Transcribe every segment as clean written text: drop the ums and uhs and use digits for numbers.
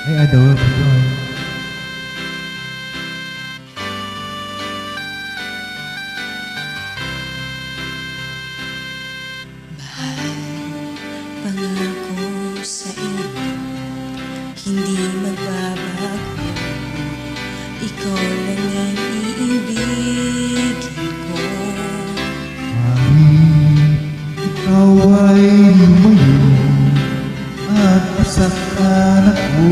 I adore you. Pangako sa iyo, hindi magbabago. Ikaw lang ang iibigin ko. Kahit ikaw ay lumayo at masaktan ako,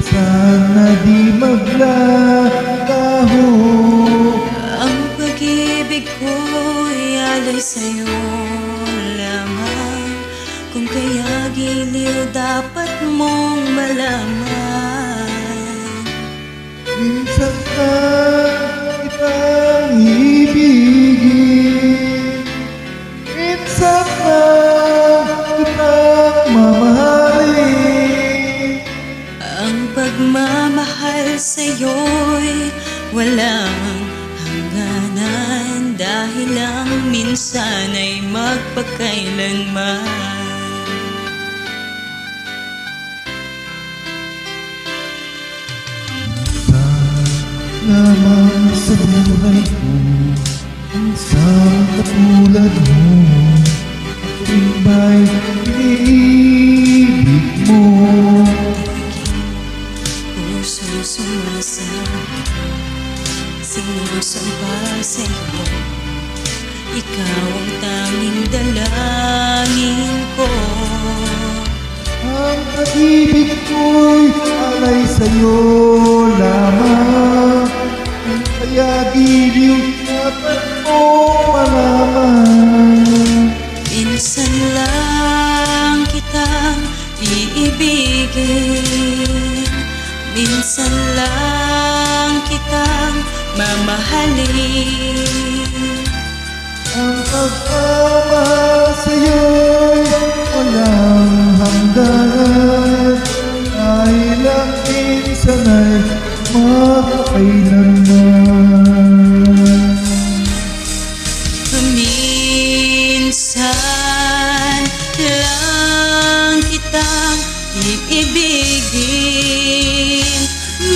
sana di maglalaho. Ang pag-ibig ko'y alay sa'yo lamang. Kung kaya giliw dapat mong malaman. Minsan ka kitang ibigin, minsan ka kitang mamahalin. Ang pagmamahal sa'yo'y walang hangganan, dahil lang minsan ay magpakailanman. Lamang sa buhay ko ang isang katulad mo. Ako rin ba'y iniibig mo? Puso sumasama, sinusamba sa'yo. Ikaw ang tanging dalangin ko. Ang pag-ibig ko'y alay sa'yo lamang. Kung kaya giliw dapat mo malaman. Minsan lang kitang iibigin, minsan lang kitang mamahalin. Ang pagmamahal sa'yo'y walang hangganan, dahil ang minsan ay magpakailanman. Minsan lang kitang iibigin,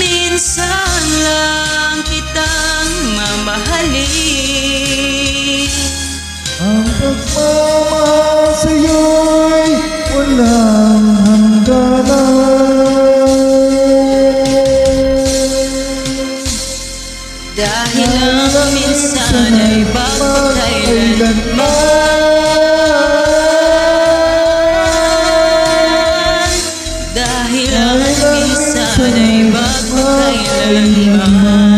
minsan lang kitang mamahalin. Ang pagmamahal sa'yo'y walang hangganan, Dahil ang minsan ay magpakailanman. Dahil ang minsan ay magpakailanman.